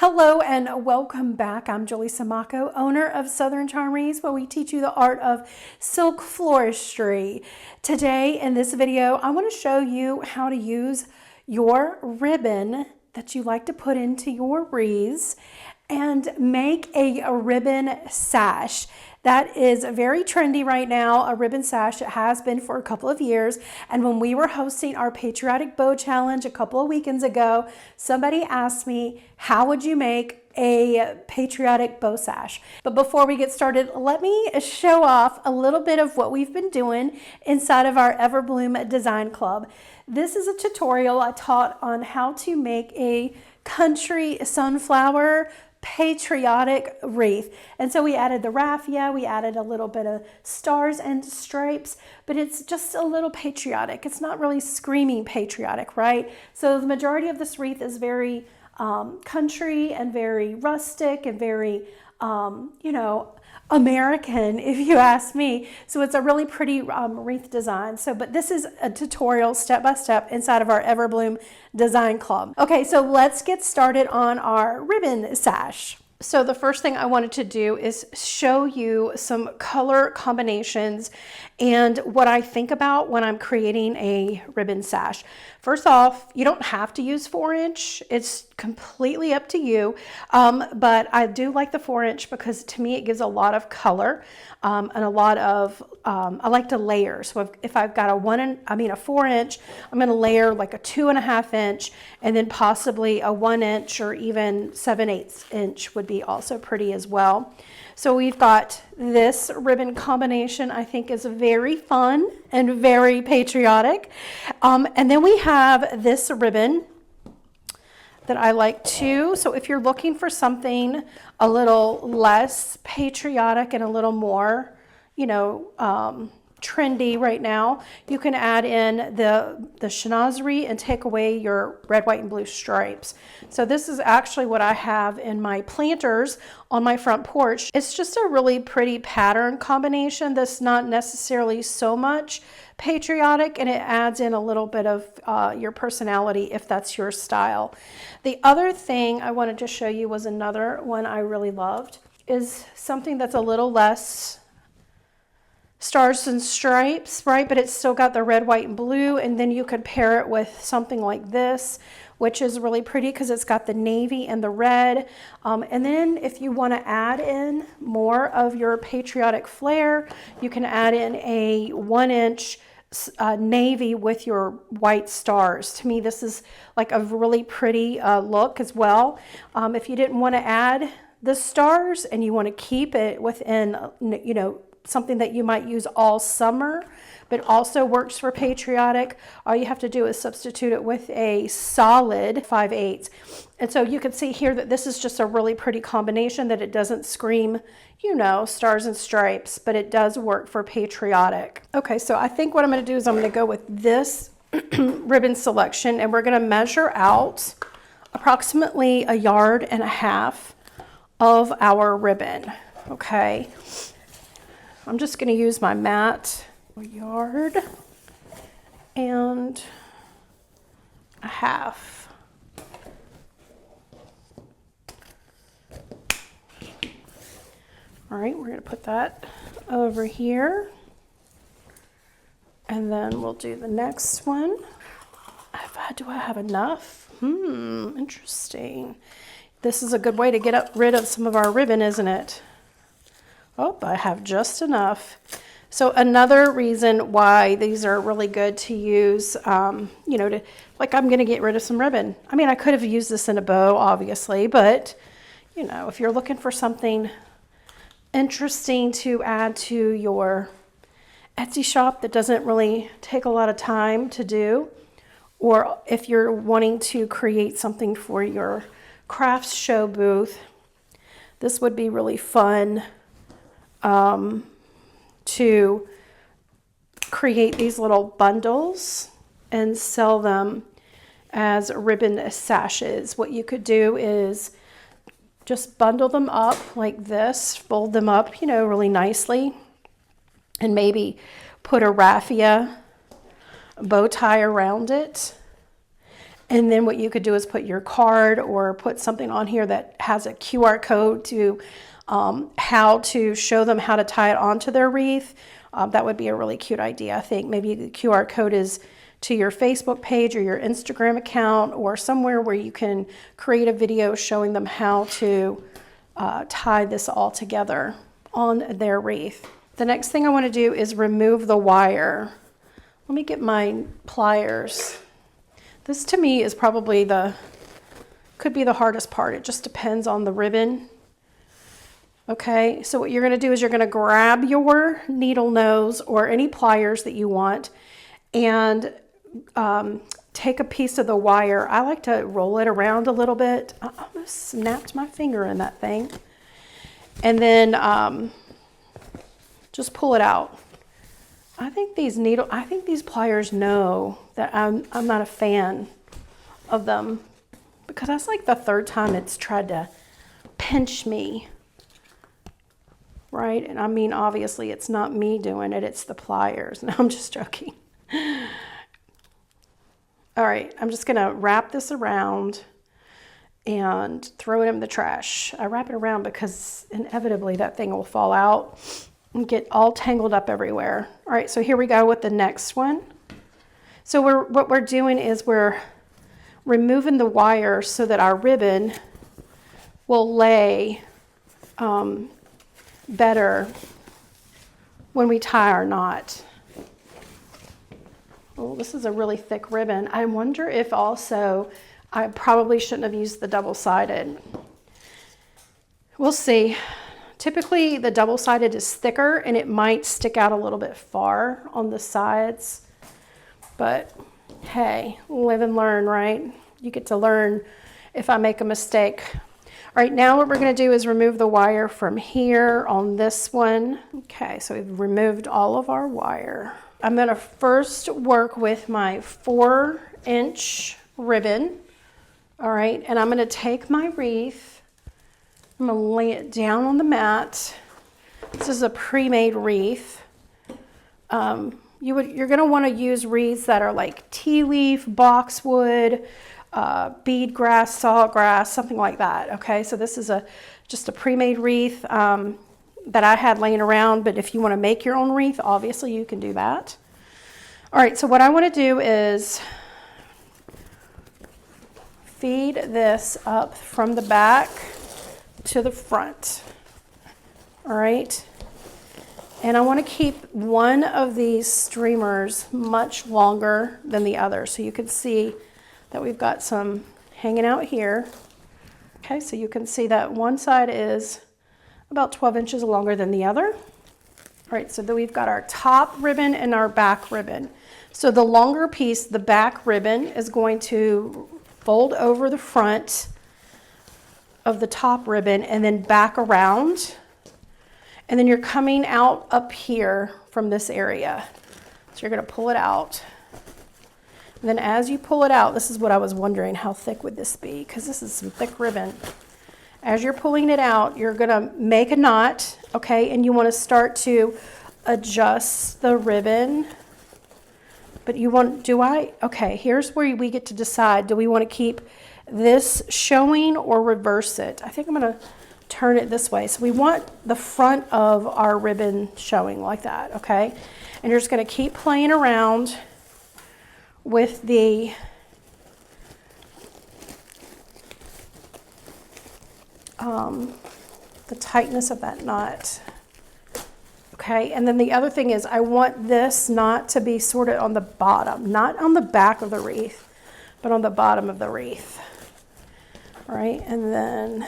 Hello and welcome back. I'm Julie Samako, owner of Southern Charm Wreaths, where we teach you the art of silk floristry. Today in this video, I want to show you how to use your ribbon that you like to put into your wreaths and make a ribbon sash. That is very trendy right now, a ribbon sash. It has been for a couple of years. And when we were hosting our Patriotic Bow Challenge a couple of weekends ago, somebody asked me, how would you make a patriotic bow sash? But before we get started, let me show off a little bit of what we've been doing inside of our Everbloom Design Club. This is a tutorial I taught on how to make a country sunflower patriotic wreath. And so we added the raffia, we added a little bit of stars and stripes, but it's just a little patriotic. It's not really screaming patriotic, right? So the majority of this wreath is very country and very rustic and very, American, if you ask me. So it's a really pretty wreath design. But this is a tutorial step-by-step inside of our Everbloom Design Club. Okay, so let's get started on our ribbon sash. So the first thing I wanted to do is show you some color combinations and what I think about when I'm creating a ribbon sash. First off, you don't have to use 4-inch. It's completely up to you. But I do like the 4-inch because to me it gives a lot of color and a lot of, I like to layer. So if I've got a 4-inch, I'm going to layer like a 2.5 inch and then possibly a 1-inch or even 7/8 inch would be also pretty as well. So we've got this ribbon combination I think is very fun and very patriotic. And then we have this ribbon that I like too. So if you're looking for something a little less patriotic and a little more, trendy right now, you can add in the chinoiserie and take away your red, white, and blue stripes. So this is actually what I have in my planters on my front porch. It's just a really pretty pattern combination that's not necessarily so much patriotic, and it adds in a little bit of your personality if that's your style. The other thing I wanted to show you was another one I really loved, is something that's a little less stars and stripes, right? But it's still got the red, white, and blue. And then you could pair it with something like this, which is really pretty because it's got the navy and the red. And then if you want to add in more of your patriotic flair, you can add in a 1-inch navy with your white stars. To me, this is like a really pretty look as well. If you didn't want to add the stars and you want to keep it within, something that you might use all summer, but also works for patriotic, all you have to do is substitute it with a solid 5/8. And so you can see here that this is just a really pretty combination, that it doesn't scream, stars and stripes, but it does work for patriotic. Okay, so I think what I'm going to do is I'm going to go with this ribbon selection, and we're going to measure out approximately 1.5 yards of our ribbon. Okay. I'm just going to use my mat, 1.5 yards. All right, we're going to put that over here. And then we'll do the next one. Do I have enough? Interesting. This is a good way to get rid of some of our ribbon, isn't it? Oh, I have just enough. So another reason why these are really good to use, I'm going to get rid of some ribbon. I mean, I could have used this in a bow, obviously, but, if you're looking for something interesting to add to your Etsy shop that doesn't really take a lot of time to do, or if you're wanting to create something for your crafts show booth, this would be really fun to create these little bundles and sell them as ribbon sashes. What you could do is just bundle them up like this, fold them up, really nicely, and maybe put a raffia bow tie around it And then what you could do is put your card or put something on here that has a QR code to how to show them how to tie it onto their wreath. That would be a really cute idea, I think. Maybe the QR code is to your Facebook page or your Instagram account or somewhere where you can create a video showing them how to tie this all together on their wreath. The next thing I want to do is remove the wire. Let me get my pliers. This to me is probably could be the hardest part. It just depends on the ribbon. Okay, so what you're going to do is you're going to grab your needle nose or any pliers that you want and take a piece of the wire. I like to roll it around a little bit. I almost snapped my finger in that thing. And then just pull it out. I think these pliers know that I'm not a fan of them because that's like the third time it's tried to pinch me. Right? And I mean, obviously it's not me doing it, it's the pliers. No, I'm just joking. All right, I'm just gonna wrap this around and throw it in the trash. I wrap it around because inevitably that thing will fall out and get all tangled up everywhere. All right, so here we go with the next one. So what we're doing is we're removing the wire so that our ribbon will lay better when we tie our knot. Oh, this is a really thick ribbon. I wonder if also I probably shouldn't have used the double-sided. We'll see. Typically the double-sided is thicker and it might stick out a little bit far on the sides, but hey, live and learn, right? You get to learn if I make a mistake. All right, now what we're going to do is remove the wire from here on this one. Okay, so we've removed all of our wire. I'm going to first work with my 4-inch ribbon. All right, and I'm going to take my wreath. I'm going to lay it down on the mat. This is a pre-made wreath. You're going to want to use wreaths that are like tea leaf, boxwood, bead grass, sawgrass, something like that. Okay, so this is just a pre-made wreath that I had laying around, but if you want to make your own wreath, obviously you can do that. All right, so what I want to do is feed this up from the back to the front. All right, and I want to keep one of these streamers much longer than the other, so you can see that we've got some hanging out here. Okay, so you can see that one side is about 12 inches longer than the other. All right, so then we've got our top ribbon and our back ribbon. So the longer piece, the back ribbon, is going to fold over the front of the top ribbon and then back around. And then you're coming out up here from this area. So you're gonna pull it out. And then as you pull it out, this is what I was wondering, how thick would this be? Because this is some thick ribbon. As you're pulling it out, you're gonna make a knot, okay? And you wanna start to adjust the ribbon. But you want, okay, here's where we get to decide, do we wanna keep this showing or reverse it? I think I'm gonna turn it this way. So we want the front of our ribbon showing like that, okay? And you're just gonna keep playing around with the tightness of that knot. Okay, and then the other thing is I want this knot to be sort of on the bottom, not on the back of the wreath, but on the bottom of the wreath. All right, and then,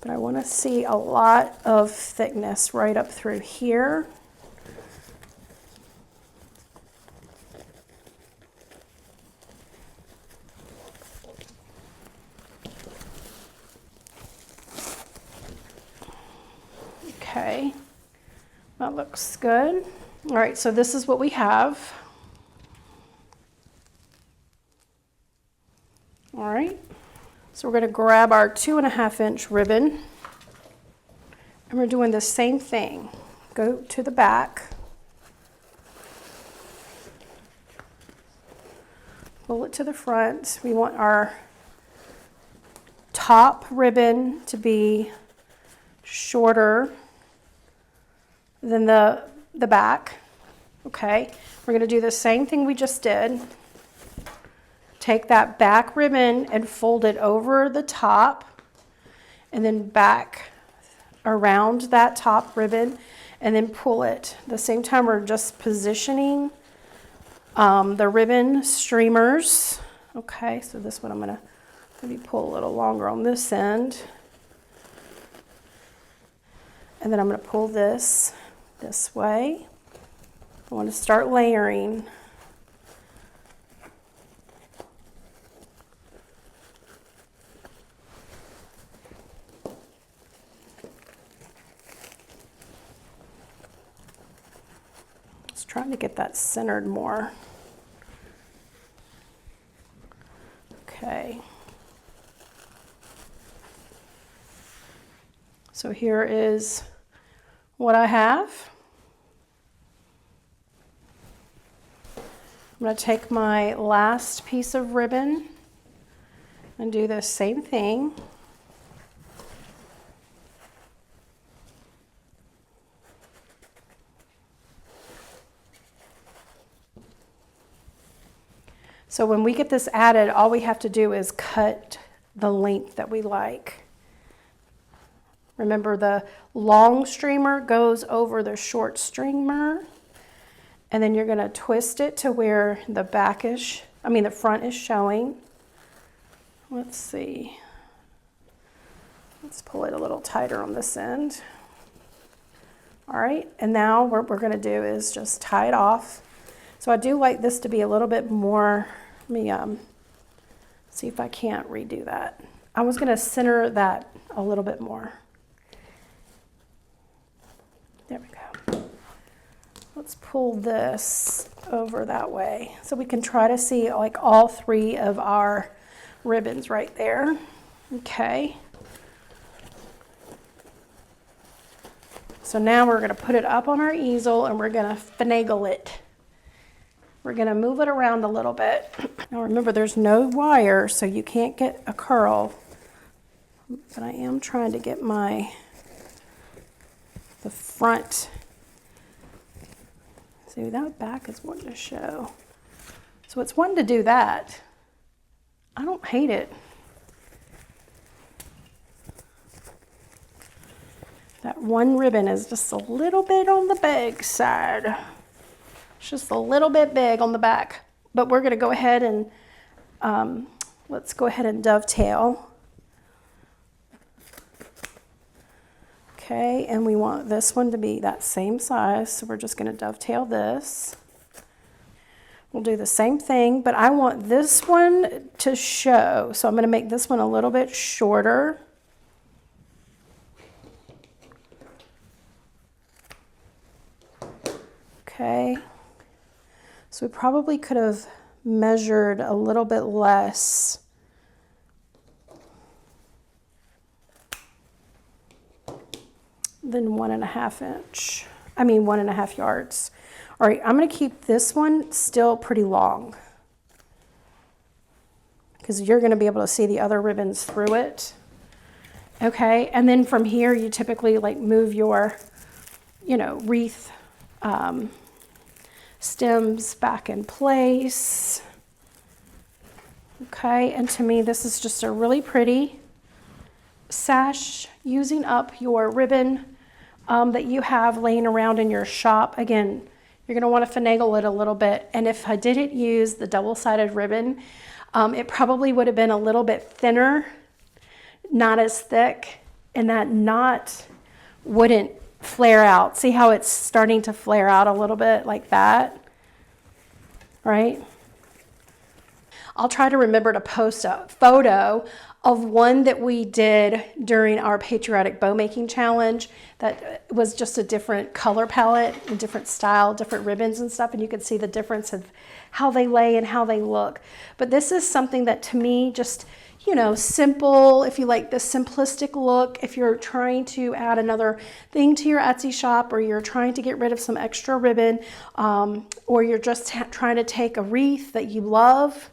but I want to see a lot of thickness right up through here. Okay, that looks good. All right, so this is what we have. All right, so we're going to grab our 2.5-inch ribbon and we're doing the same thing. Go to the back, pull it to the front. We want our top ribbon to be shorter than the back. Okay, we're going to do the same thing we just did. Take that back ribbon and fold it over the top, and then back around that top ribbon, and then pull it. At the same time, we're just positioning the ribbon streamers. Okay, so this one I'm going to maybe pull a little longer on this end. And then I'm going to pull this way. I want to start layering. Just trying to get that centered more. Okay. So here is what I have. I'm going to take my last piece of ribbon and do the same thing. So when we get this added, all we have to do is cut the length that we like. Remember, the long streamer goes over the short streamer, and then you're going to twist it to where the the front is showing. Let's see. Let's pull it a little tighter on this end. All right, and now what we're going to do is just tie it off. So I do like this to be a little bit more, let me see if I can't redo that. I was going to center that a little bit more. There we go. Let's pull this over that way so we can try to see like all three of our ribbons right there. Okay. So now we're going to put it up on our easel and we're going to finagle it. We're going to move it around a little bit. Now remember, there's no wire, so you can't get a curl. But I am trying to get the front. See, that back is wanting to show. So it's wanting to do that. I don't hate it. That one ribbon is just a little bit on the big side. It's just a little bit big on the back. But we're going to go ahead and let's go ahead and dovetail. Okay, and we want this one to be that same size, so we're just going to dovetail this. We'll do the same thing, but I want this one to show, so I'm going to make this one a little bit shorter. Okay, so we probably could have measured a little bit less. Than 1.5 inch. 1.5 yards. All right, I'm going to keep this one still pretty long because you're going to be able to see the other ribbons through it. Okay, and then from here you typically like move your, wreath stems back in place. Okay, and to me this is just a really pretty sash using up your ribbon that you have laying around in your shop. Again, you're going to want to finagle it a little bit, and if I didn't use the double-sided ribbon, it probably would have been a little bit thinner, not as thick, and that knot wouldn't flare out. See how it's starting to flare out a little bit like that, right? I'll try to remember to post a photo of one that we did during our Patriotic bow making challenge that was just a different color palette and different style, different ribbons and stuff, and you could see the difference of how they lay and how they look. But this is something that to me just, simple, if you like the simplistic look, if you're trying to add another thing to your Etsy shop, or you're trying to get rid of some extra ribbon, or you're just trying to take a wreath that you love,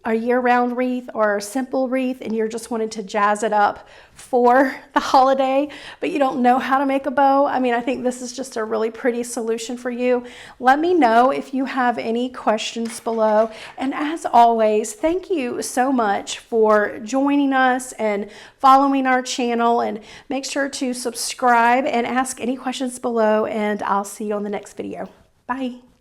a year-round wreath or a simple wreath and you're just wanting to jazz it up for the holiday, but you don't know how to make a bow, I mean, I think this is just a really pretty solution for you. Let me know if you have any questions below. And as always, thank you so much for joining us and following our channel, and make sure to subscribe and ask any questions below, and I'll see you on the next video. Bye.